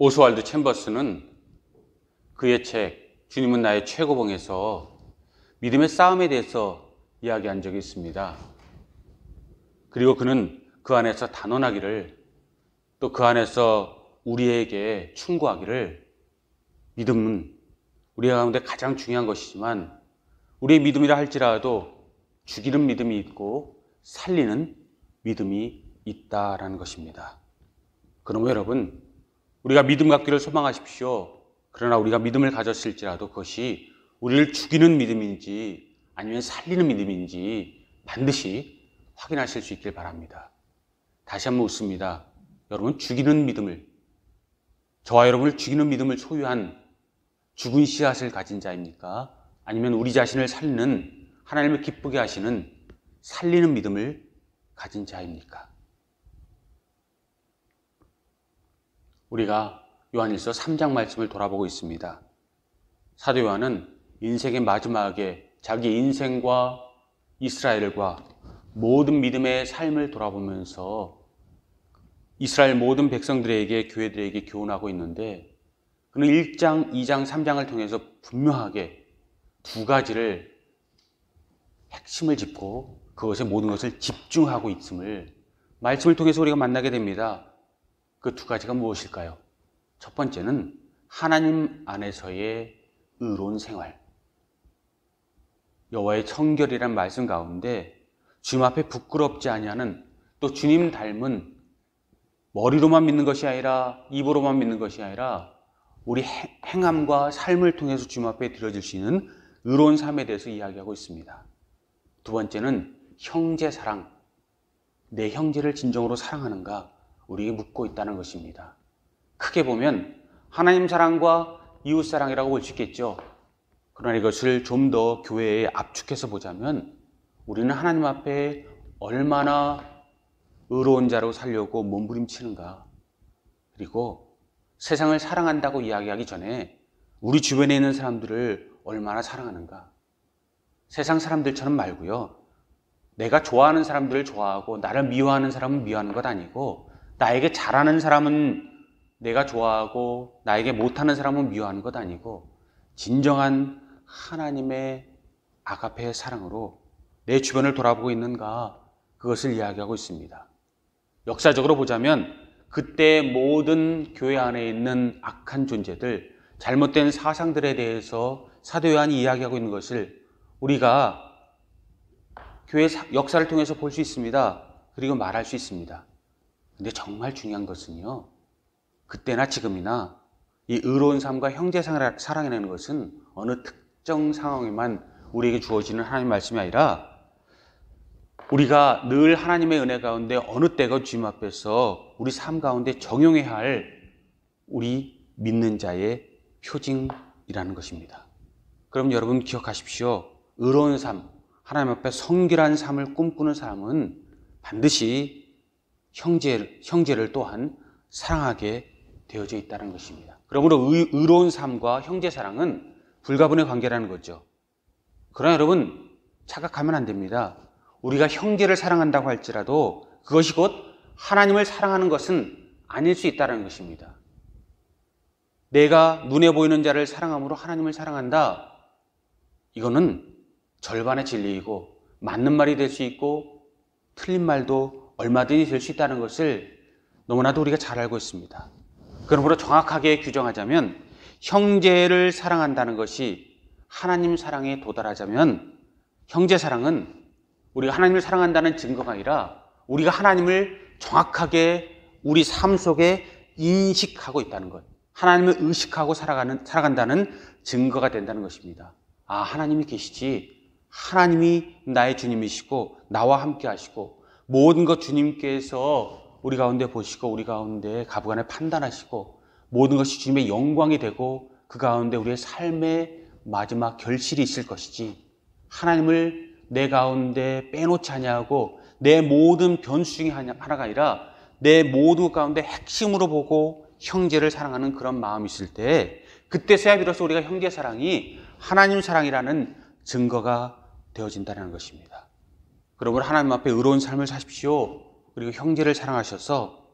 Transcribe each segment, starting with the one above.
오스왈드 챔버스는 그의 책 주님은 나의 최고봉에서 믿음의 싸움에 대해서 이야기한 적이 있습니다. 그리고 그는 그 안에서 단언하기를, 또 그 안에서 우리에게 충고하기를, 믿음은 우리 가운데 가장 중요한 것이지만 우리의 믿음이라 할지라도 죽이는 믿음이 있고 살리는 믿음이 있다라는 것입니다. 그러므로 여러분, 우리가 믿음 갖기를 소망하십시오. 그러나 우리가 믿음을 가졌을지라도 그것이 우리를 죽이는 믿음인지 아니면 살리는 믿음인지 반드시 확인하실 수 있길 바랍니다. 다시 한번 묻습니다. 여러분, 죽이는 믿음을, 저와 여러분을 죽이는 믿음을 소유한 죽은 씨앗을 가진 자입니까? 아니면 우리 자신을 살리는, 하나님을 기쁘게 하시는 살리는 믿음을 가진 자입니까? 우리가 요한일서 3장 말씀을 돌아보고 있습니다. 사도 요한은 인생의 마지막에 자기 인생과 이스라엘과 모든 믿음의 삶을 돌아보면서 이스라엘 모든 백성들에게, 교회들에게 교훈하고 있는데, 그는 1장, 2장, 3장을 통해서 분명하게 두 가지를 핵심을 짚고 그것에 모든 것을 집중하고 있음을 말씀을 통해서 우리가 만나게 됩니다. 그 두 가지가 무엇일까요? 첫 번째는 하나님 안에서의 의로운 생활. 여호와의 청결이란 말씀 가운데 주님 앞에 부끄럽지 아니하는, 또 주님 닮은, 머리로만 믿는 것이 아니라 입으로만 믿는 것이 아니라 우리 행함과 삶을 통해서 주님 앞에 드려질 수 있는 의로운 삶에 대해서 이야기하고 있습니다. 두 번째는 형제 사랑. 내 형제를 진정으로 사랑하는가? 우리에게 묻고 있다는 것입니다. 크게 보면 하나님 사랑과 이웃 사랑이라고 볼 수 있겠죠. 그러나 이것을 좀 더 교회에 압축해서 보자면 우리는 하나님 앞에 얼마나 의로운 자로 살려고 몸부림치는가, 그리고 세상을 사랑한다고 이야기하기 전에 우리 주변에 있는 사람들을 얼마나 사랑하는가. 세상 사람들처럼 말고요, 내가 좋아하는 사람들을 좋아하고 나를 미워하는 사람은 미워하는 것 아니고, 나에게 잘하는 사람은 내가 좋아하고 나에게 못하는 사람은 미워하는 것 아니고, 진정한 하나님의 아가페의 사랑으로 내 주변을 돌아보고 있는가, 그것을 이야기하고 있습니다. 역사적으로 보자면 그때 모든 교회 안에 있는 악한 존재들, 잘못된 사상들에 대해서 사도 요한이 이야기하고 있는 것을 우리가 교회 역사를 통해서 볼 수 있습니다. 그리고 말할 수 있습니다. 근데 정말 중요한 것은요, 그때나 지금이나 이 의로운 삶과 형제 사랑이라는 것은 어느 특정 상황에만 우리에게 주어지는 하나님의 말씀이 아니라 우리가 늘 하나님의 은혜 가운데 어느 때가 주님 앞에서 우리 삶 가운데 적용해야 할 우리 믿는 자의 표징이라는 것입니다. 그럼 여러분 기억하십시오. 의로운 삶, 하나님 앞에 성결한 삶을 꿈꾸는 사람은 반드시 형제를 또한 사랑하게 되어져 있다는 것입니다. 그러므로 의로운 삶과 형제 사랑은 불가분의 관계라는 거죠. 그러나 여러분 착각하면 안 됩니다. 우리가 형제를 사랑한다고 할지라도 그것이 곧 하나님을 사랑하는 것은 아닐 수 있다는 것입니다. 내가 눈에 보이는 자를 사랑함으로 하나님을 사랑한다, 이거는 절반의 진리이고 맞는 말이 될 수 있고 틀린 말도 얼마든지 될 수 있다는 것을 너무나도 우리가 잘 알고 있습니다. 그러므로 정확하게 규정하자면 형제를 사랑한다는 것이 하나님 사랑에 도달하자면, 형제 사랑은 우리가 하나님을 사랑한다는 증거가 아니라 우리가 하나님을 정확하게 우리 삶 속에 인식하고 있다는 것, 하나님을 의식하고 살아간다는 증거가 된다는 것입니다. 아, 하나님이 계시지, 하나님이 나의 주님이시고 나와 함께 하시고 모든 것 주님께서 우리 가운데 보시고 우리 가운데 가부간에 판단하시고 모든 것이 주님의 영광이 되고 그 가운데 우리의 삶의 마지막 결실이 있을 것이지, 하나님을 내 가운데 빼놓지 아니하고 내 모든 변수 중에 하나가 아니라 내 모두 가운데 핵심으로 보고 형제를 사랑하는 그런 마음이 있을 때, 그때서야 비로소 우리가 형제 사랑이 하나님 사랑이라는 증거가 되어진다는 것입니다. 그러므로 하나님 앞에 의로운 삶을 사십시오. 그리고 형제를 사랑하셔서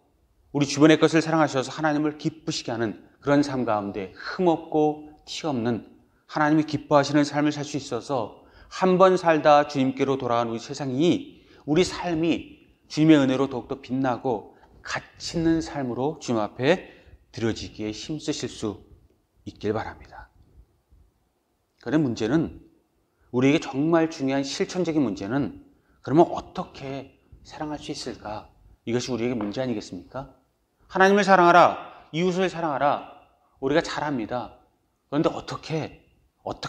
우리 주변의 것을 사랑하셔서 하나님을 기쁘시게 하는 그런 삶 가운데 흠없고 티없는 하나님이 기뻐하시는 삶을 살 수 있어서 한 번 살다 주님께로 돌아간 우리 세상이, 우리 삶이 주님의 은혜로 더욱더 빛나고 가치 있는 삶으로 주님 앞에 드려지기에 힘쓰실 수 있길 바랍니다. 그런데 문제는, 우리에게 정말 중요한 실천적인 문제는, 그러면 어떻게 사랑할 수 있을까? 이것이 우리에게 문제 아니겠습니까? 하나님을 사랑하라, 이웃을 사랑하라, 우리가 잘 압니다. 그런데 어떻게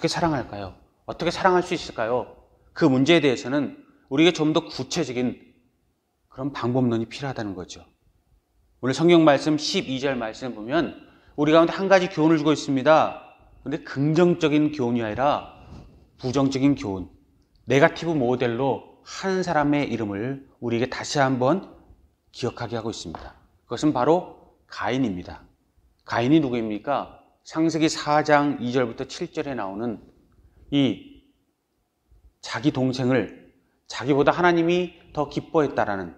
사랑할까요? 어떻게 사랑할 수 있을까요? 그 문제에 대해서는 우리에게 좀 더 구체적인 그런 방법론이 필요하다는 거죠. 오늘 성경 말씀 12절 말씀을 보면 우리 가운데 한 가지 교훈을 주고 있습니다. 그런데 긍정적인 교훈이 아니라 부정적인 교훈, 네거티브 모델로 한 사람의 이름을 우리에게 다시 한번 기억하게 하고 있습니다. 그것은 바로 가인입니다. 가인이 누구입니까? 창세기 4장 2절부터 7절에 나오는 이 자기 동생을 자기보다 하나님이 더 기뻐했다라는,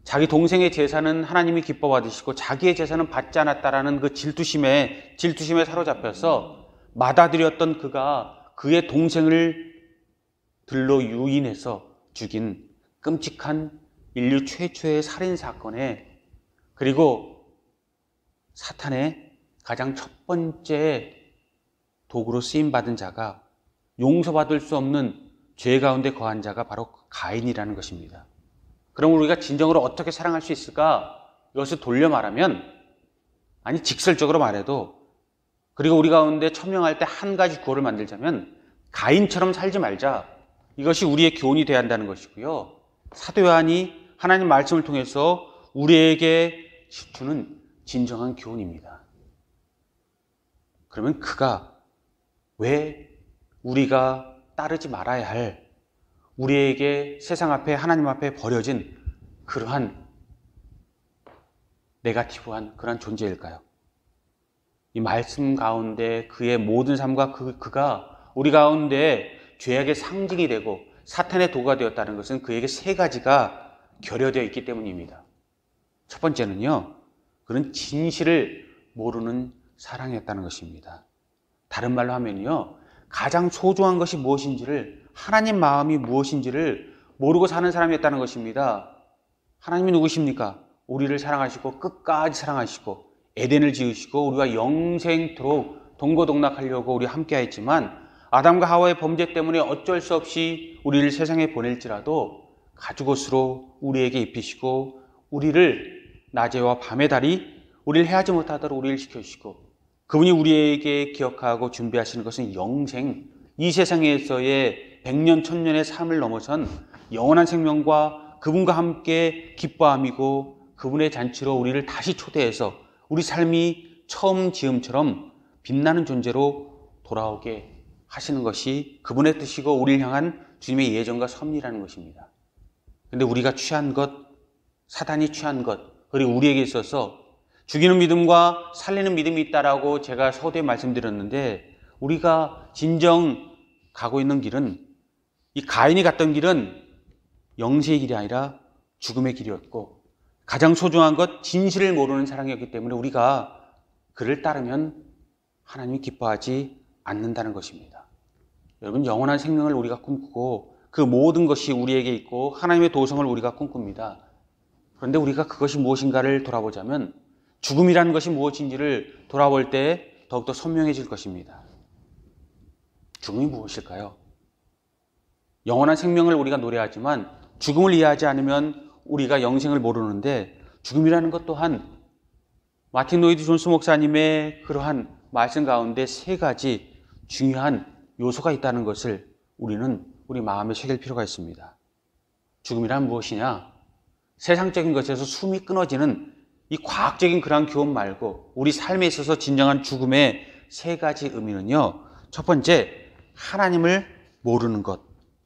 자기 동생의 제사는 하나님이 기뻐 받으시고 자기의 제사는 받지 않았다라는 그 질투심에 사로잡혀서 맏아들이었던 그가 그의 동생을 들로 유인해서 죽인 끔찍한 인류 최초의 살인 사건에, 그리고 사탄의 가장 첫 번째 도구로 쓰임받은 자가, 용서받을 수 없는 죄 가운데 거한 자가 바로 가인이라는 것입니다. 그럼 우리가 진정으로 어떻게 사랑할 수 있을까? 이것을 돌려 말하면, 아니 직설적으로 말해도, 그리고 우리 가운데 천명할 때 한 가지 구호를 만들자면 가인처럼 살지 말자, 이것이 우리의 교훈이 되어야 한다는 것이고요. 사도 요한이 하나님 말씀을 통해서 우리에게 주는 진정한 교훈입니다. 그러면 그가 왜 우리가 따르지 말아야 할, 우리에게 세상 앞에 하나님 앞에 버려진 그러한 네거티브한 그러한 존재일까요? 이 말씀 가운데 그의 모든 삶과 그가 우리 가운데 죄악의 상징이 되고 사탄의 도구가 되었다는 것은 그에게 세 가지가 결여되어 있기 때문입니다. 첫 번째는요, 그는 진실을 모르는 사랑이었다는 것입니다. 다른 말로 하면요, 가장 소중한 것이 무엇인지를, 하나님 마음이 무엇인지를 모르고 사는 사람이었다는 것입니다. 하나님이 누구십니까? 우리를 사랑하시고 끝까지 사랑하시고 에덴을 지으시고 우리가 영생토록 동고동락하려고 우리 함께 하였지만, 아담과 하와의 범죄 때문에 어쩔 수 없이 우리를 세상에 보낼지라도 가죽옷으로 우리에게 입히시고 우리를 낮에와 밤의 달이 우리를 해하지 못하도록 우리를 지켜주시고, 그분이 우리에게 기억하고 준비하시는 것은 영생, 이 세상에서의 100년, 1000년의 삶을 넘어선 영원한 생명과 그분과 함께 기뻐함이고, 그분의 잔치로 우리를 다시 초대해서 우리 삶이 처음 지음처럼 빛나는 존재로 돌아오게 하시는 것이 그분의 뜻이고 우리를 향한 주님의 예정과 섭리라는 것입니다. 그런데 우리가 취한 것, 사단이 취한 것, 그리고 우리에게 있어서 죽이는 믿음과 살리는 믿음이 있다라고 제가 서두에 말씀드렸는데, 우리가 진정 가고 있는 길은, 이 가인이 갔던 길은 영세의 길이 아니라 죽음의 길이었고, 가장 소중한 것 진실을 모르는 사랑이었기 때문에 우리가 그를 따르면 하나님이 기뻐하지 않는다는 것입니다. 여러분, 영원한 생명을 우리가 꿈꾸고 그 모든 것이 우리에게 있고 하나님의 도성을 우리가 꿈꿉니다. 그런데 우리가 그것이 무엇인가를 돌아보자면, 죽음이라는 것이 무엇인지를 돌아볼 때 더욱더 선명해질 것입니다. 죽음이 무엇일까요? 영원한 생명을 우리가 노래하지만 죽음을 이해하지 않으면 우리가 영생을 모르는데, 죽음이라는 것 또한 마틴 로이드 존스 목사님의 그러한 말씀 가운데 세 가지 중요한 요소가 있다는 것을 우리는 우리 마음에 새길 필요가 있습니다. 죽음이란 무엇이냐? 세상적인 것에서 숨이 끊어지는 이 과학적인 그러한 교훈 말고 우리 삶에 있어서 진정한 죽음의 세 가지 의미는요, 첫 번째, 하나님을 모르는 것.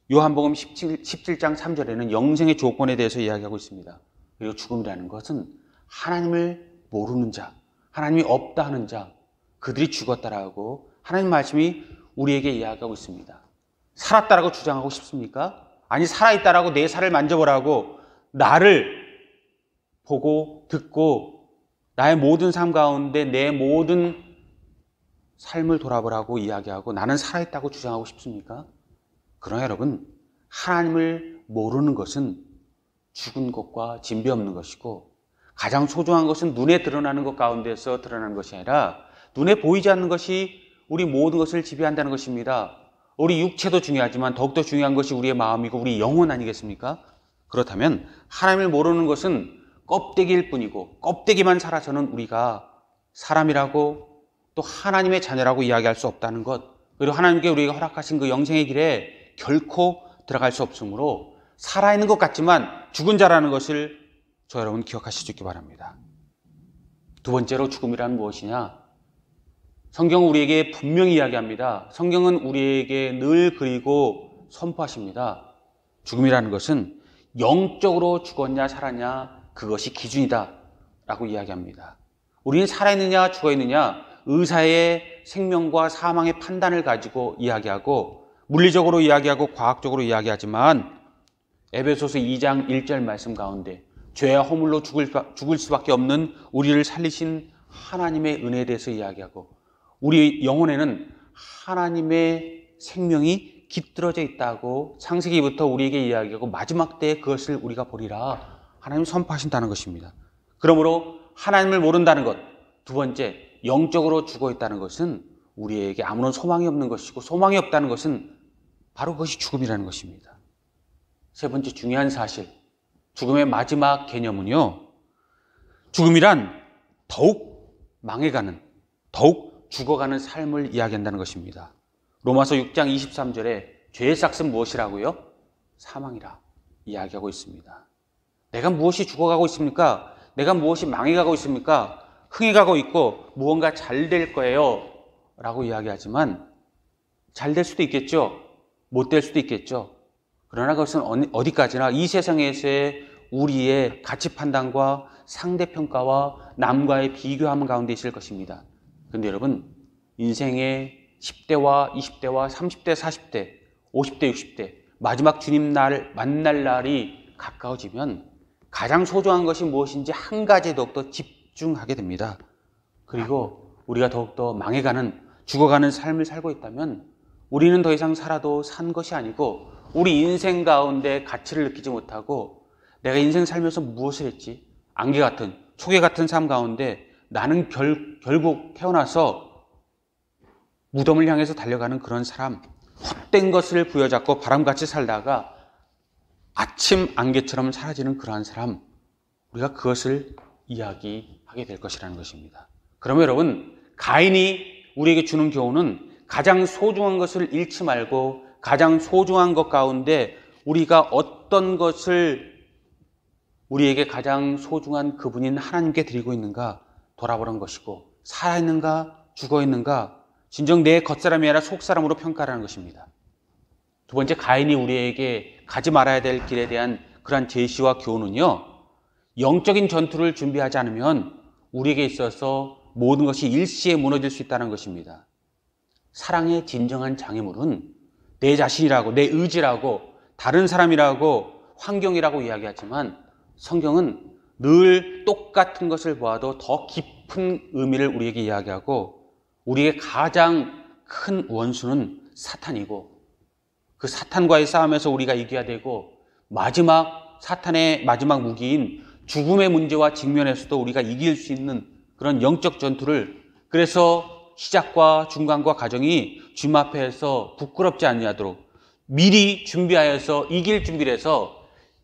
요한복음 17장 3절에는 영생의 조건에 대해서 이야기하고 있습니다. 그리고 죽음이라는 것은 하나님을 모르는 자, 하나님이 없다 하는 자, 그들이 죽었다라고 하나님 말씀이 우리에게 이야기하고 있습니다. 살았다라고 주장하고 싶습니까? 아니, 살아있다라고 내 살을 만져보라고 나를 보고 듣고 나의 모든 삶 가운데 내 모든 삶을 돌아보라고 이야기하고 나는 살아있다고 주장하고 싶습니까? 그러나 여러분, 하나님을 모르는 것은 죽은 것과 진배 없는 것이고 가장 소중한 것은 눈에 드러나는 것 가운데서 드러나는 것이 아니라 눈에 보이지 않는 것이 우리 모든 것을 지배한다는 것입니다. 우리 육체도 중요하지만 더욱더 중요한 것이 우리의 마음이고 우리 영혼 아니겠습니까? 그렇다면 하나님을 모르는 것은 껍데기일 뿐이고 껍데기만 살아서는 우리가 사람이라고 또 하나님의 자녀라고 이야기할 수 없다는 것, 그리고 하나님께 우리가 허락하신 그 영생의 길에 결코 들어갈 수 없으므로 살아있는 것 같지만 죽은 자라는 것을 저 여러분 기억하실 수 있기 바랍니다. 두 번째로 죽음이란 무엇이냐? 성경은 우리에게 분명히 이야기합니다. 성경은 우리에게 늘 그리고 선포하십니다. 죽음이라는 것은 영적으로 죽었냐 살았냐 그것이 기준이다 라고 이야기합니다. 우리는 살아있느냐 죽어있느냐 의사의 생명과 사망의 판단을 가지고 이야기하고 물리적으로 이야기하고 과학적으로 이야기하지만 에베소서 2장 1절 말씀 가운데 죄와 허물로 죽을 수밖에 없는 우리를 살리신 하나님의 은혜에 대해서 이야기하고 우리 영혼에는 하나님의 생명이 깃들어져 있다고 창세기부터 우리에게 이야기하고 마지막 때에 그것을 우리가 보리라 하나님이 선포하신다는 것입니다. 그러므로 하나님을 모른다는 것, 두 번째 영적으로 죽어 있다는 것은 우리에게 아무런 소망이 없는 것이고 소망이 없다는 것은 바로 그것이 죽음이라는 것입니다. 세 번째 중요한 사실, 죽음의 마지막 개념은요, 죽음이란 더욱 망해가는, 더욱 죽어가는 삶을 이야기한다는 것입니다. 로마서 6장 23절에 죄의 삭은 무엇이라고요? 사망이라 이야기하고 있습니다. 내가 무엇이 죽어가고 있습니까? 내가 무엇이 망해가고 있습니까? 흥해가고 있고 무언가 잘 될 거예요 라고 이야기하지만 잘 될 수도 있겠죠. 못 될 수도 있겠죠. 그러나 그것은 어디까지나 이 세상에서의 우리의 가치 판단과 상대평가와 남과의 비교함 가운데 있을 것입니다. 그런데 여러분, 인생의 10대와 20대와 30대, 40대, 50대, 60대 마지막 주님 날 만날 날이 가까워지면 가장 소중한 것이 무엇인지 한 가지에 더욱더 집중하게 됩니다. 그리고 우리가 더욱더 망해가는, 죽어가는 삶을 살고 있다면 우리는 더 이상 살아도 산 것이 아니고 우리 인생 가운데 가치를 느끼지 못하고 내가 인생 살면서 무엇을 했지? 안개 같은, 초계 같은 삶 가운데 나는 결국 태어나서 무덤을 향해서 달려가는 그런 사람, 헛된 것을 부여잡고 바람같이 살다가 아침 안개처럼 사라지는 그러한 사람, 우리가 그것을 이야기하게 될 것이라는 것입니다. 그러면 여러분, 가인이 우리에게 주는 교훈은 가장 소중한 것을 잃지 말고 가장 소중한 것 가운데 우리가 어떤 것을 우리에게 가장 소중한 그분인 하나님께 드리고 있는가 돌아보는 것이고, 살아있는가 죽어있는가 진정 내 겉사람이 아니라 속사람으로 평가하는 것입니다. 두 번째, 가인이 우리에게 가지 말아야 될 길에 대한 그러한 제시와 교훈은요, 영적인 전투를 준비하지 않으면 우리에게 있어서 모든 것이 일시에 무너질 수 있다는 것입니다. 사랑의 진정한 장애물은 내 자신이라고, 내 의지라고, 다른 사람이라고, 환경이라고 이야기하지만 성경은 늘 똑같은 것을 보아도 더 깊은 의미를 우리에게 이야기하고 우리의 가장 큰 원수는 사탄이고 그 사탄과의 싸움에서 우리가 이겨야 되고 사탄의 마지막 무기인 죽음의 문제와 직면해서도 우리가 이길 수 있는 그런 영적 전투를, 그래서 시작과 중간과 과정이 주님 앞에서 부끄럽지 않냐도록 미리 준비하여서 이길 준비를 해서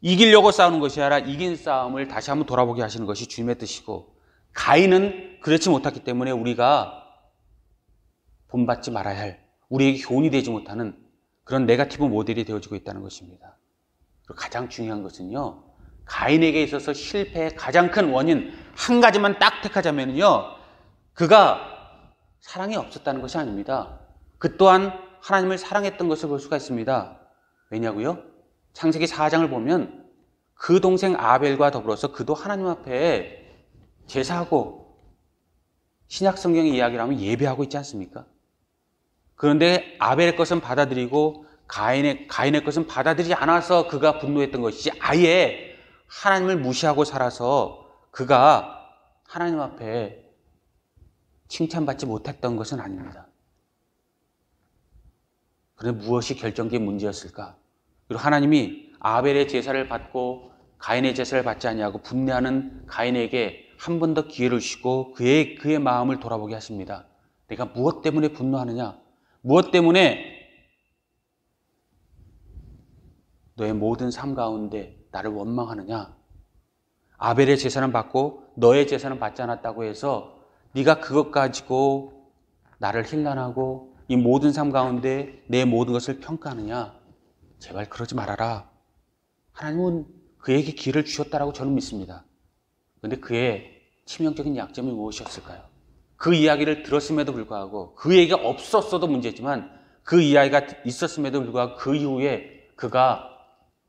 이기려고 싸우는 것이 아니라 이긴 싸움을 다시 한번 돌아보게 하시는 것이 주님의 뜻이고, 가인은 그렇지 못했기 때문에 우리가 본받지 말아야 할, 우리에게 교훈이 되지 못하는 그런 네거티브 모델이 되어지고 있다는 것입니다. 그리고 가장 중요한 것은요, 가인에게 있어서 실패의 가장 큰 원인 한 가지만 딱 택하자면요, 그가 사랑이 없었다는 것이 아닙니다. 그 또한 하나님을 사랑했던 것을 볼 수가 있습니다. 왜냐고요? 창세기 4장을 보면 그 동생 아벨과 더불어서 그도 하나님 앞에 제사하고 신약 성경의 이야기를 하면 예배하고 있지 않습니까? 그런데 아벨의 것은 받아들이고 가인의 것은 받아들이지 않아서 그가 분노했던 것이지, 아예 하나님을 무시하고 살아서 그가 하나님 앞에 칭찬받지 못했던 것은 아닙니다. 그런데 무엇이 결정적인 문제였을까? 그리고 하나님이 아벨의 제사를 받고 가인의 제사를 받지 아니하고 분내하는 가인에게 한 번 더 기회를 주시고 그의 마음을 돌아보게 하십니다. 내가 무엇 때문에 분노하느냐? 무엇 때문에 너의 모든 삶 가운데 나를 원망하느냐? 아벨의 제사는 받고 너의 제사는 받지 않았다고 해서 네가 그것 가지고 나를 힐난하고 이 모든 삶 가운데 내 모든 것을 평가하느냐? 제발 그러지 말아라. 하나님은 그에게 기회를 주셨다라고 저는 믿습니다. 그런데 그의 치명적인 약점이 무엇이었을까요? 그 이야기를 들었음에도 불구하고 그 얘기가 없었어도 문제지만 그 이야기가 있었음에도 불구하고 그 이후에 그가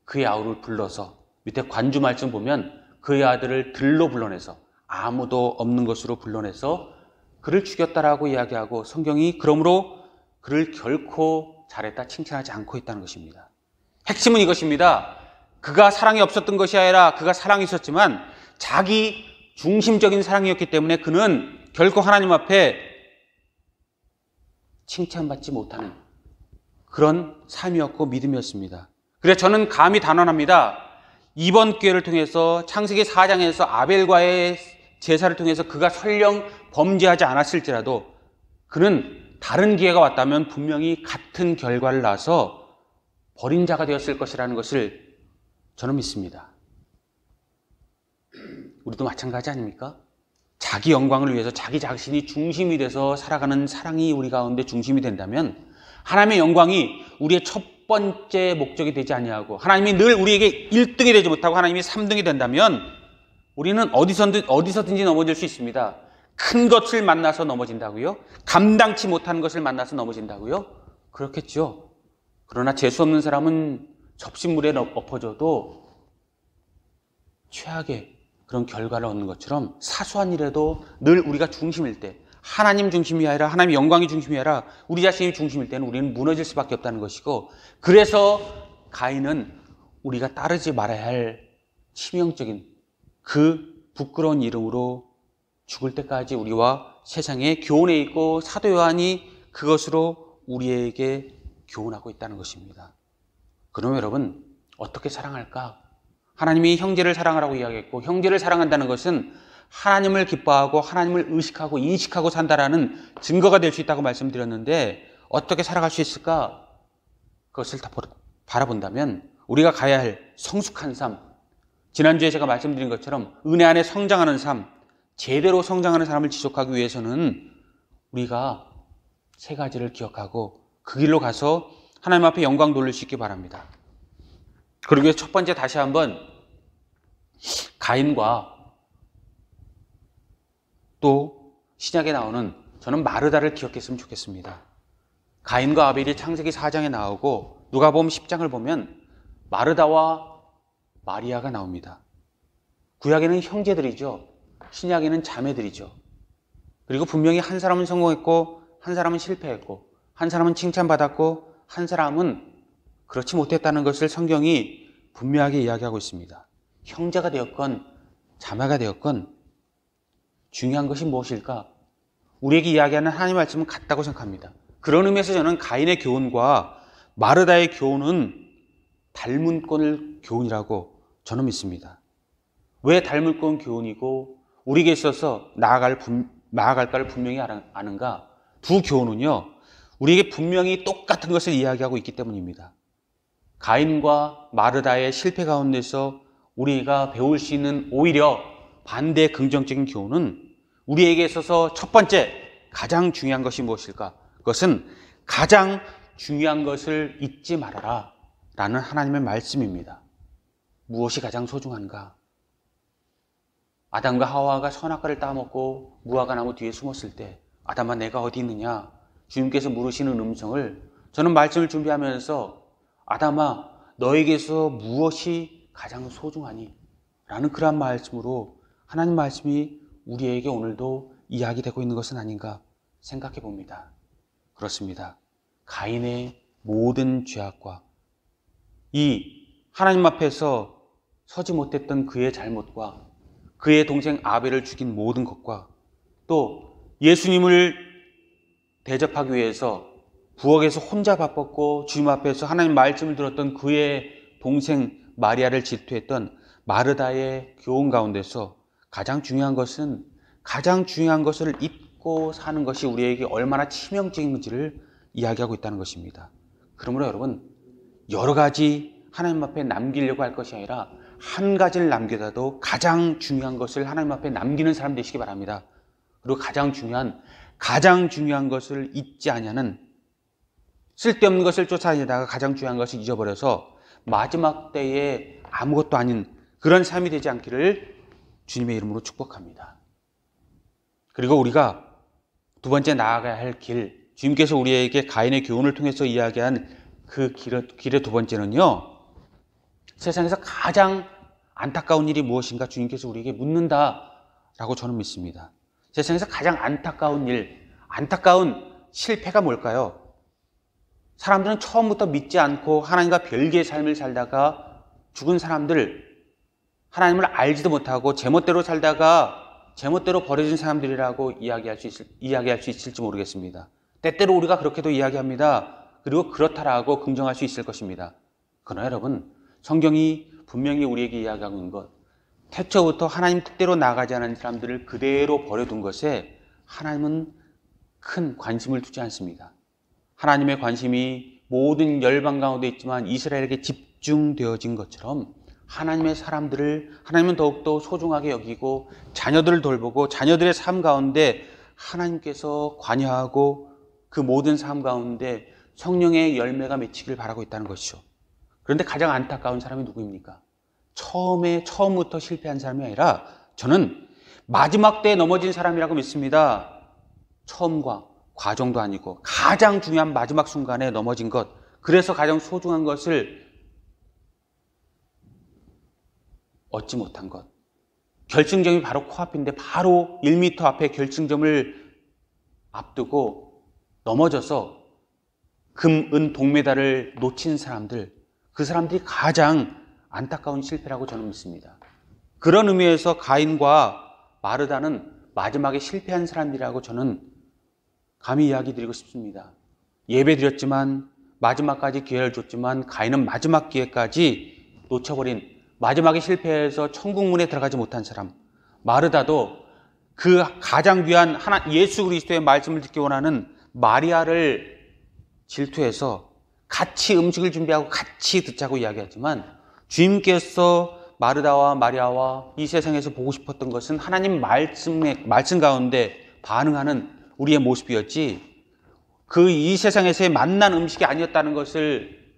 그의 아우를 불러서 밑에 관주 말씀 보면 그의 아들을 들로 불러내서 아무도 없는 것으로 불러내서 그를 죽였다라고 이야기하고 성경이 그러므로 그를 결코 잘했다 칭찬하지 않고 있다는 것입니다. 핵심은 이것입니다. 그가 사랑이 없었던 것이 아니라 그가 사랑이 있었지만 자기 중심적인 사랑이었기 때문에 그는 결코 하나님 앞에 칭찬받지 못하는 그런 삶이었고 믿음이었습니다. 그래서 저는 감히 단언합니다. 이번 기회를 통해서 창세기 4장에서 아벨과의 제사를 통해서 그가 설령 범죄하지 않았을지라도 그는 다른 기회가 왔다면 분명히 같은 결과를 낳아서 버린 자가 되었을 것이라는 것을 저는 믿습니다. 우리도 마찬가지 아닙니까? 자기 영광을 위해서 자기 자신이 중심이 돼서 살아가는 사랑이 우리 가운데 중심이 된다면 하나님의 영광이 우리의 첫 번째 목적이 되지 아니하고 하나님이 늘 우리에게 1등이 되지 못하고 하나님이 3등이 된다면 우리는 어디서든지 넘어질 수 있습니다. 큰 것을 만나서 넘어진다고요? 감당치 못하는 것을 만나서 넘어진다고요? 그렇겠죠. 그러나 재수 없는 사람은 접시물에 엎어져도 최악의 그런 결과를 얻는 것처럼 사소한 일에도 늘 우리가 중심일 때 하나님 중심이 아니라 하나님의 영광이 중심이 아니라 우리 자신이 중심일 때는 우리는 무너질 수밖에 없다는 것이고 그래서 가인은 우리가 따르지 말아야 할 치명적인 그 부끄러운 이름으로 죽을 때까지 우리와 세상에 교훈해 있고 사도 요한이 그것으로 우리에게 교훈하고 있다는 것입니다. 그럼 여러분 어떻게 사랑할까? 하나님이 형제를 사랑하라고 이야기했고 형제를 사랑한다는 것은 하나님을 기뻐하고 하나님을 의식하고 인식하고 산다라는 증거가 될 수 있다고 말씀드렸는데 어떻게 살아갈 수 있을까? 그것을 다 바라본다면 우리가 가야 할 성숙한 삶, 지난주에 제가 말씀드린 것처럼 은혜 안에 성장하는 삶, 제대로 성장하는 삶을 지속하기 위해서는 우리가 세 가지를 기억하고 그 길로 가서 하나님 앞에 영광 돌릴 수 있기 바랍니다. 그리고 첫 번째 다시 한번 가인과 또 신약에 나오는 저는 마르다를 기억했으면 좋겠습니다. 가인과 아벨이 창세기 4장에 나오고 누가복음 10장을 보면 마르다와 마리아가 나옵니다. 구약에는 형제들이죠. 신약에는 자매들이죠. 그리고 분명히 한 사람은 성공했고 한 사람은 실패했고 한 사람은 칭찬받았고 한 사람은 그렇지 못했다는 것을 성경이 분명하게 이야기하고 있습니다. 형제가 되었건 자매가 되었건 중요한 것이 무엇일까? 우리에게 이야기하는 하나님의 말씀은 같다고 생각합니다. 그런 의미에서 저는 가인의 교훈과 마르다의 교훈은 닮은꼴 교훈이라고 저는 믿습니다. 왜 닮은꼴 교훈이고 우리에게 있어서 나아갈까를 분명히 아는가? 두 교훈은요, 우리에게 분명히 똑같은 것을 이야기하고 있기 때문입니다. 가인과 마르다의 실패 가운데서 우리가 배울 수 있는 오히려 반대의 긍정적인 교훈은 우리에게 있어서 첫 번째 가장 중요한 것이 무엇일까? 그것은 가장 중요한 것을 잊지 말아라 라는 하나님의 말씀입니다. 무엇이 가장 소중한가? 아담과 하와가 선악과를 따먹고 무화과 나무 뒤에 숨었을 때 아담아 내가 어디 있느냐? 주님께서 물으시는 음성을 저는 말씀을 준비하면서 아담아 너에게서 무엇이 가장 소중하니? 라는 그러한 말씀으로 하나님 말씀이 우리에게 오늘도 이야기되고 있는 것은 아닌가 생각해 봅니다. 그렇습니다. 가인의 모든 죄악과 이 하나님 앞에서 서지 못했던 그의 잘못과 그의 동생 아벨을 죽인 모든 것과 또 예수님을 대접하기 위해서 부엌에서 혼자 바빴고 주님 앞에서 하나님 말씀을 들었던 그의 동생 마리아를 질투했던 마르다의 교훈 가운데서 가장 중요한 것을 잊고 사는 것이 우리에게 얼마나 치명적인지를 이야기하고 있다는 것입니다. 그러므로 여러분, 여러 가지 하나님 앞에 남기려고 할 것이 아니라 한 가지를 남기더라도 가장 중요한 것을 하나님 앞에 남기는 사람 되시기 바랍니다. 그리고 가장 중요한 것을 잊지 아니하는, 쓸데없는 것을 쫓아다니다가 가장 중요한 것을 잊어버려서 마지막 때에 아무것도 아닌 그런 삶이 되지 않기를 주님의 이름으로 축복합니다. 그리고 우리가 두 번째 나아가야 할 길, 주님께서 우리에게 가인의 교훈을 통해서 이야기한 그 길의 두 번째는요, 세상에서 가장 안타까운 일이 무엇인가 주님께서 우리에게 묻는다라고 저는 믿습니다. 세상에서 가장 안타까운 일, 안타까운 실패가 뭘까요? 사람들은 처음부터 믿지 않고 하나님과 별개의 삶을 살다가 죽은 사람들, 하나님을 알지도 못하고 제멋대로 살다가 제멋대로 버려진 사람들이라고 이야기할 수 있을지 모르겠습니다. 때때로 우리가 그렇게도 이야기합니다. 그리고 그렇다라고 긍정할 수 있을 것입니다. 그러나 여러분, 성경이 분명히 우리에게 이야기하고 있는 것, 태초부터 하나님 뜻대로 나아가지 않은 사람들을 그대로 버려둔 것에 하나님은 큰 관심을 두지 않습니다. 하나님의 관심이 모든 열방 가운데 있지만 이스라엘에게 집중되어진 것처럼 하나님의 사람들을 하나님은 더욱더 소중하게 여기고 자녀들을 돌보고 자녀들의 삶 가운데 하나님께서 관여하고 그 모든 삶 가운데 성령의 열매가 맺히길 바라고 있다는 것이죠. 그런데 가장 안타까운 사람이 누구입니까? 처음부터 실패한 사람이 아니라 저는 마지막 때에 넘어진 사람이라고 믿습니다. 처음과 과정도 아니고 가장 중요한 마지막 순간에 넘어진 것, 그래서 가장 소중한 것을 얻지 못한 것, 결승점이 바로 코앞인데 바로 1m 앞에 결승점을 앞두고 넘어져서 금, 은, 동메달을 놓친 사람들, 그 사람들이 가장 안타까운 실패라고 저는 믿습니다. 그런 의미에서 가인과 마르다는 마지막에 실패한 사람들이라고 저는 감히 이야기 드리고 싶습니다. 예배 드렸지만 마지막까지 기회를 줬지만 가인은 마지막 기회까지 놓쳐버린, 마지막에 실패해서 천국문에 들어가지 못한 사람, 마르다도 그 가장 귀한 예수 그리스도의 말씀을 듣기 원하는 마리아를 질투해서 같이 음식을 준비하고 같이 듣자고 이야기하지만 주님께서 마르다와 마리아와 이 세상에서 보고 싶었던 것은 하나님 말씀 가운데 반응하는 우리의 모습이었지 그 이 세상에서의 만난 음식이 아니었다는 것을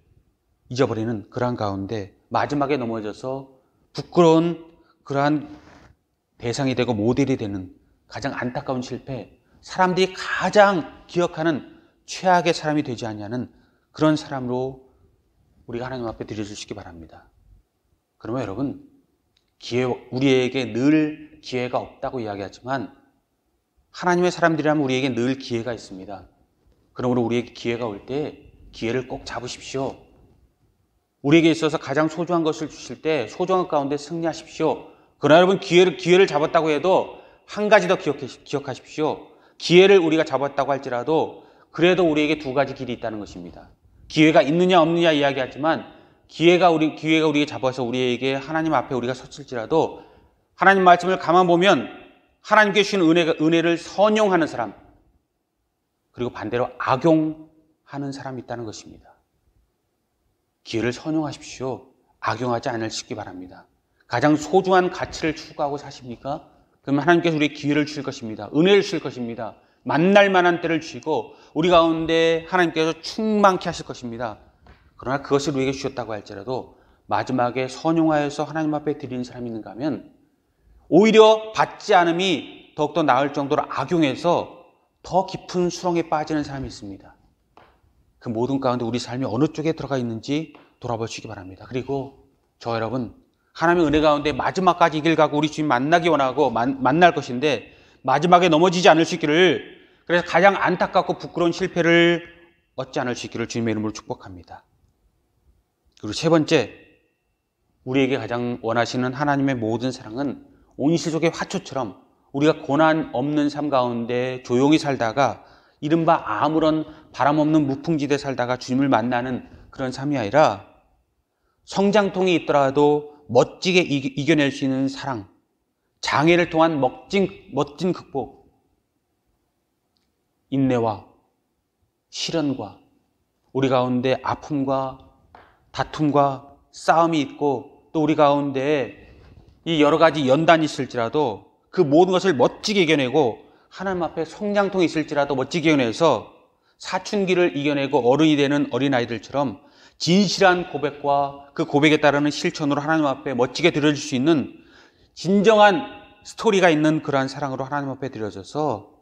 잊어버리는 그러한 가운데 마지막에 넘어져서 부끄러운 그러한 대상이 되고 모델이 되는 가장 안타까운 실패, 사람들이 가장 기억하는 최악의 사람이 되지 않냐는 그런 사람으로 우리가 하나님 앞에 드려주시기 바랍니다. 그러면 여러분, 우리에게 늘 기회가 없다고 이야기하지만 하나님의 사람들이라면 우리에게 늘 기회가 있습니다. 그러므로 우리에게 기회가 올 때 기회를 꼭 잡으십시오. 우리에게 있어서 가장 소중한 것을 주실 때 소중한 것 가운데 승리하십시오. 그러나 여러분, 기회를 잡았다고 해도 한 가지 더 기억하십시오. 기회를 우리가 잡았다고 할지라도 그래도 우리에게 두 가지 길이 있다는 것입니다. 기회가 있느냐 없느냐 이야기하지만 기회가 우리에게 잡아서 우리에게 하나님 앞에 우리가 섰을지라도 하나님 말씀을 가만 보면 하나님께 주신 은혜를 선용하는 사람, 그리고 반대로 악용하는 사람이 있다는 것입니다. 기회를 선용하십시오. 악용하지 않으시기 바랍니다. 가장 소중한 가치를 추구하고 사십니까? 그러면 하나님께서 우리에게 기회를 주실 것입니다. 은혜를 주실 것입니다. 만날 만한 때를 주시고 우리 가운데 하나님께서 충만케 하실 것입니다. 그러나 그것을 우리에게 주셨다고 할지라도 마지막에 선용하여서 하나님 앞에 드리는 사람이 있는가 하면 오히려 받지 않음이 더욱더 나을 정도로 악용해서 더 깊은 수렁에 빠지는 사람이 있습니다. 그 모든 가운데 우리 삶이 어느 쪽에 들어가 있는지 돌아보시기 바랍니다. 그리고 저 여러분, 하나님의 은혜 가운데 마지막까지 이 길 가고 우리 주님 만나기 원하고 만날 것인데 마지막에 넘어지지 않을 수 있기를, 그래서 가장 안타깝고 부끄러운 실패를 얻지 않을 수 있기를 주님의 이름으로 축복합니다. 그리고 세 번째, 우리에게 가장 원하시는 하나님의 모든 사랑은 온실속의 화초처럼 우리가 고난 없는 삶 가운데 조용히 살다가 이른바 아무런 바람 없는 무풍지대에 살다가 주님을 만나는 그런 삶이 아니라 성장통이 있더라도 멋지게 이겨낼 수 있는 사랑, 장애를 통한 멋진 극복, 인내와 시련과 우리 가운데 아픔과 다툼과 싸움이 있고 또 우리 가운데 이 여러 가지 연단이 있을지라도 그 모든 것을 멋지게 이겨내고 하나님 앞에 성장통이 있을지라도 멋지게 이겨내서 사춘기를 이겨내고 어른이 되는 어린아이들처럼 진실한 고백과 그 고백에 따르는 실천으로 하나님 앞에 멋지게 드려질 수 있는 진정한 스토리가 있는 그러한 사랑으로 하나님 앞에 드려져서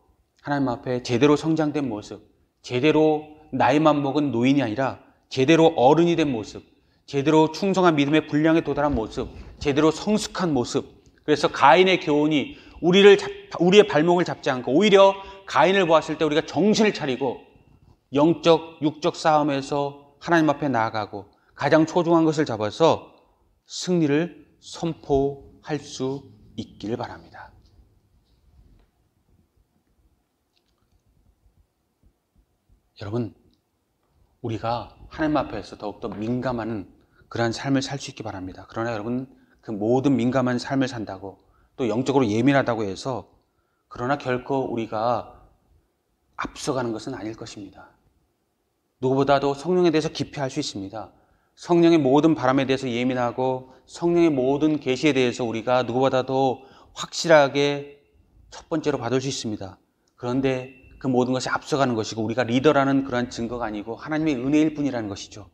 하나님 앞에 제대로 성장된 모습, 제대로 나이만 먹은 노인이 아니라 제대로 어른이 된 모습, 제대로 충성한 믿음의 분량에 도달한 모습, 제대로 성숙한 모습. 그래서 가인의 교훈이 우리의 발목을 잡지 않고 오히려 가인을 보았을 때 우리가 정신을 차리고 영적, 육적 싸움에서 하나님 앞에 나아가고 가장 소중한 것을 잡아서 승리를 선포할 수 있기를 바랍니다. 여러분, 우리가 하나님 앞에서 더욱더 민감한 그러한 삶을 살 수 있기 바랍니다. 그러나 여러분, 그 모든 민감한 삶을 산다고 또 영적으로 예민하다고 해서 그러나 결코 우리가 앞서가는 것은 아닐 것입니다. 누구보다도 성령에 대해서 깊이 알 수 있습니다. 성령의 모든 바람에 대해서 예민하고 성령의 모든 계시에 대해서 우리가 누구보다도 확실하게 첫 번째로 받을 수 있습니다. 그런데 그 모든 것이 앞서가는 것이고 우리가 리더라는 그런 증거가 아니고 하나님의 은혜일 뿐이라는 것이죠.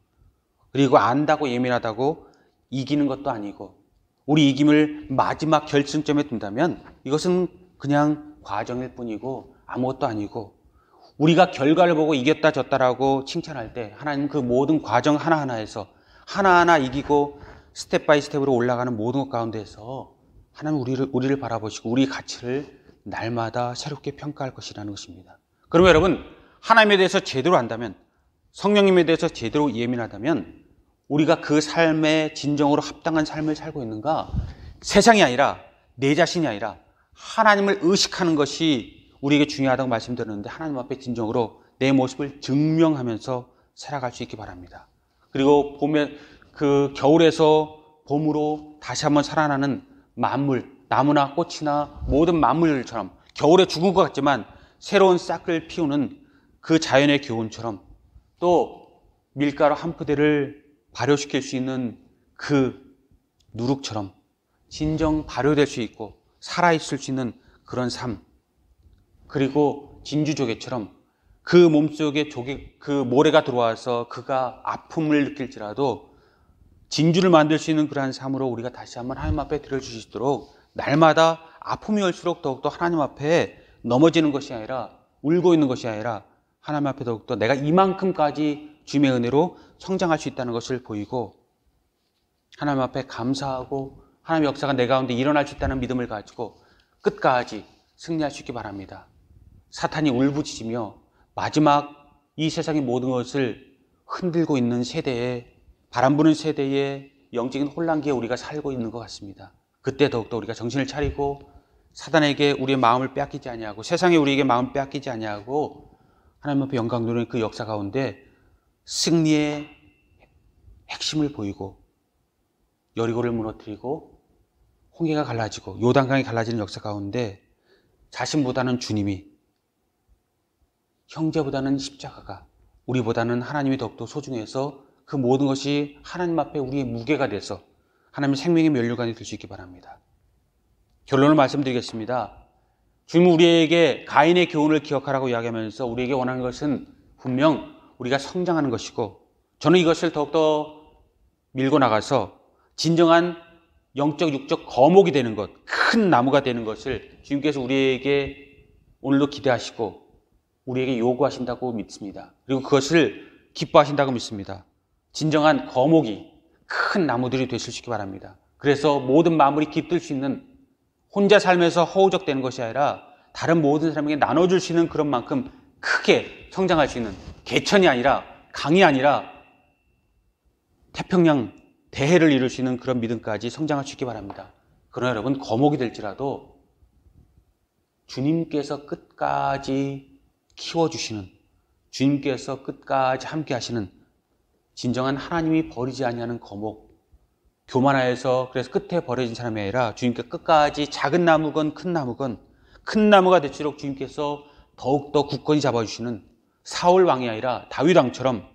그리고 안다고 예민하다고 이기는 것도 아니고 우리 이김을 마지막 결승점에 둔다면 이것은 그냥 과정일 뿐이고 아무것도 아니고 우리가 결과를 보고 이겼다 졌다라고 칭찬할 때 하나님 그 모든 과정 하나하나에서 하나하나 이기고 스텝 바이 스텝으로 올라가는 모든 것 가운데에서 하나님 우리를 바라보시고 우리 가치를 날마다 새롭게 평가할 것이라는 것입니다. 그러면 여러분, 하나님에 대해서 제대로 안다면, 성령님에 대해서 제대로 예민하다면 우리가 그 삶에 진정으로 합당한 삶을 살고 있는가? 세상이 아니라 내 자신이 아니라 하나님을 의식하는 것이 우리에게 중요하다고 말씀드렸는데 하나님 앞에 진정으로 내 모습을 증명하면서 살아갈 수 있기 바랍니다. 그리고 보면 그 겨울에서 봄으로 다시 한번 살아나는 만물, 나무나 꽃이나 모든 만물들처럼 겨울에 죽은 것 같지만 새로운 싹을 피우는 그 자연의 교훈처럼 또 밀가루 한 푸대를 발효시킬 수 있는 그 누룩처럼 진정 발효될 수 있고 살아있을 수 있는 그런 삶, 그리고 진주조개처럼 그 몸속에 그 모래가 들어와서 그가 아픔을 느낄지라도 진주를 만들 수 있는 그러한 삶으로 우리가 다시 한번 하나님 앞에 들어주시도록 날마다 아픔이 올수록 더욱더 하나님 앞에 넘어지는 것이 아니라 울고 있는 것이 아니라 하나님 앞에 더욱더 내가 이만큼까지 주님의 은혜로 성장할 수 있다는 것을 보이고 하나님 앞에 감사하고 하나님의 역사가 내 가운데 일어날 수 있다는 믿음을 가지고 끝까지 승리할 수 있기 바랍니다. 사탄이 울부짖으며 마지막 이 세상의 모든 것을 흔들고 있는 세대에, 바람 부는 세대에 영적인 혼란기에 우리가 살고 있는 것 같습니다. 그때 더욱더 우리가 정신을 차리고 사단에게 우리의 마음을 빼앗기지 아니하고 세상에 우리에게 마음을 빼앗기지 아니하고 하나님 앞에 영광 누리는 그 역사 가운데 승리의 핵심을 보이고 여리고를 무너뜨리고 홍해가 갈라지고 요단강이 갈라지는 역사 가운데 자신보다는 주님이, 형제보다는 십자가가, 우리보다는 하나님이 더욱더 소중해서 그 모든 것이 하나님 앞에 우리의 무게가 돼서 하나님의 생명의 면류관이 될 수 있기 바랍니다. 결론을 말씀드리겠습니다. 주님은 우리에게 가인의 교훈을 기억하라고 이야기하면서 우리에게 원하는 것은 분명 우리가 성장하는 것이고 저는 이것을 더욱더 밀고 나가서 진정한 영적 육적 거목이 되는 것, 큰 나무가 되는 것을 주님께서 우리에게 오늘도 기대하시고 우리에게 요구하신다고 믿습니다. 그리고 그것을 기뻐하신다고 믿습니다. 진정한 거목이 큰 나무들이 되실 수 있기 바랍니다. 그래서 모든 만물이 깃들 수 있는, 혼자 살면서 허우적대는 것이 아니라 다른 모든 사람에게 나눠줄 수 있는 그런 만큼 크게 성장할 수 있는, 개천이 아니라 강이 아니라 태평양 대해를 이룰 수 있는 그런 믿음까지 성장할 수 있기 바랍니다. 그러나 여러분, 거목이 될지라도 주님께서 끝까지 키워주시는, 주님께서 끝까지 함께 하시는 진정한 하나님이 버리지 아니하는 거목, 교만하여서 그래서 끝에 버려진 사람이 아니라 주님께 끝까지 작은 나무건 큰 나무건 큰 나무가 될수록 주님께서 더욱더 굳건히 잡아주시는 사울 왕이 아니라 다윗 왕처럼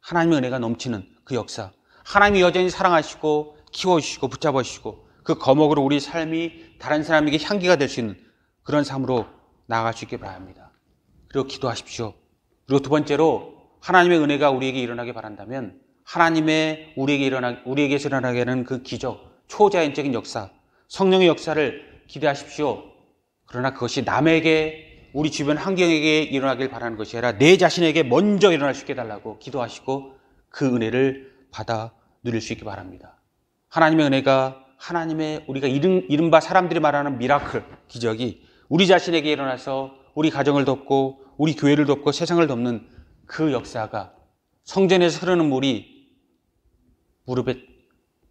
하나님의 은혜가 넘치는 그 역사, 하나님이 여전히 사랑하시고 키워주시고 붙잡아주시고 그 거목으로 우리 삶이 다른 사람에게 향기가 될 수 있는 그런 삶으로 나아갈 수 있게 바랍니다. 그리고 기도하십시오. 그리고 두 번째로 하나님의 은혜가 우리에게 일어나게 바란다면 하나님의 우리에게서 일어나게 하는 그 기적, 초자연적인 역사, 성령의 역사를 기대하십시오. 그러나 그것이 남에게, 우리 주변 환경에게 일어나길 바라는 것이 아니라 내 자신에게 먼저 일어날 수 있게 해달라고 기도하시고 그 은혜를 받아 누릴 수 있게 바랍니다. 하나님의 은혜가, 하나님의 우리가 이른바 사람들이 말하는 미라클, 기적이 우리 자신에게 일어나서 우리 가정을 돕고 우리 교회를 돕고 세상을 돕는 그 역사가 성전에서 흐르는 물이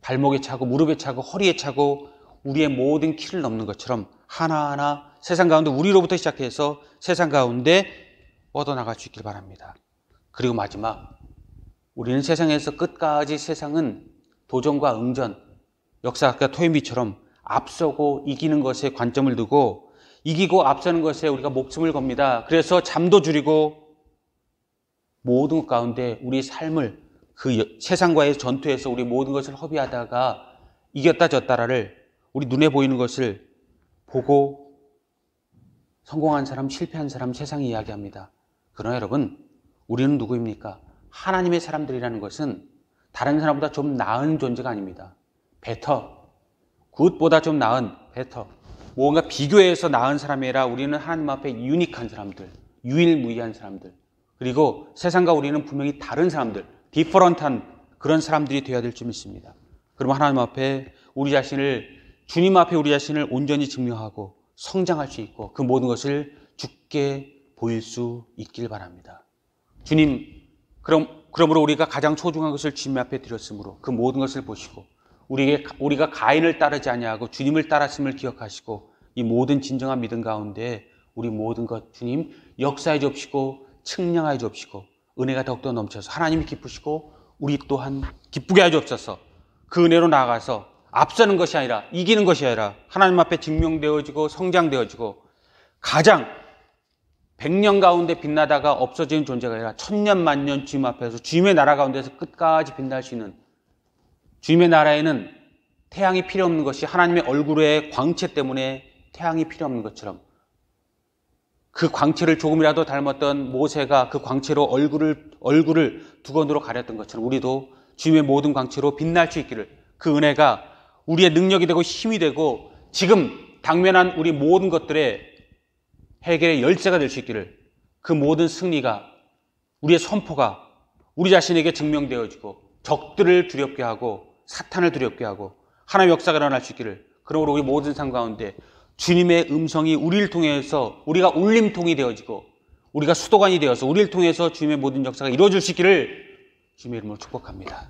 발목에 차고 무릎에 차고 허리에 차고 우리의 모든 키를 넘는 것처럼 하나하나 세상 가운데 우리로부터 시작해서 세상 가운데 뻗어나갈 수 있길 바랍니다. 그리고 마지막, 우리는 세상에서 끝까지 세상은 도전과 응전, 역사학자 토인비처럼 앞서고 이기는 것에 관점을 두고 이기고 앞서는 것에 우리가 목숨을 겁니다. 그래서 잠도 줄이고 모든 것 가운데 우리 삶을 그 세상과의 전투에서 우리 모든 것을 허비하다가 이겼다 졌다를 우리 눈에 보이는 것을 보고 성공한 사람, 실패한 사람 세상이 이야기합니다. 그러나 여러분, 우리는 누구입니까? 하나님의 사람들이라는 것은 다른 사람보다 좀 나은 존재가 아닙니다. 베터, 굿보다 좀 나은 베터, 뭔가 비교해서 나은 사람이 아니라 우리는 하나님 앞에 유니크한 사람들, 유일무이한 사람들, 그리고 세상과 우리는 분명히 다른 사람들, 디퍼런트한 그런 사람들이 되어야 될 줄 믿습니다. 그럼 하나님 앞에 주님 앞에 우리 자신을 온전히 증명하고 성장할 수 있고 그 모든 것을 주께 보일 수 있길 바랍니다. 주님, 그러므로 우리가 가장 소중한 것을 주님 앞에 드렸으므로 그 모든 것을 보시고 우리가 가인을 따르지 아니하고 주님을 따랐음을 기억하시고 이 모든 진정한 믿음 가운데 우리 모든 것 주님 역사해 주옵시고 측량하여 주옵시고 은혜가 더욱더 넘쳐서 하나님이 기쁘시고 우리 또한 기쁘게 하여 주옵소서. 그 은혜로 나아가서 앞서는 것이 아니라 이기는 것이 아니라 하나님 앞에 증명되어지고 성장되어지고 가장 100년 가운데 빛나다가 없어지는 존재가 아니라 천년 만년 주님 앞에서 주님의 나라 가운데서 끝까지 빛날 수 있는, 주님의 나라에는 태양이 필요 없는 것이 하나님의 얼굴의 광채 때문에 태양이 필요 없는 것처럼 그 광채를 조금이라도 닮았던 모세가 그 광채로 얼굴을 두건으로 가렸던 것처럼 우리도 주님의 모든 광채로 빛날 수 있기를, 그 은혜가 우리의 능력이 되고 힘이 되고 지금 당면한 우리 모든 것들의 해결의 열쇠가 될 수 있기를, 그 모든 승리가, 우리의 선포가 우리 자신에게 증명되어지고 적들을 두렵게 하고 사탄을 두렵게 하고 하나님의 역사가 일어날 수 있기를, 그러므로 우리 모든 삶 가운데 주님의 음성이 우리를 통해서 우리가 울림통이 되어지고 우리가 수도관이 되어서 우리를 통해서 주님의 모든 역사가 이루어질 수 있기를 주님의 이름으로 축복합니다.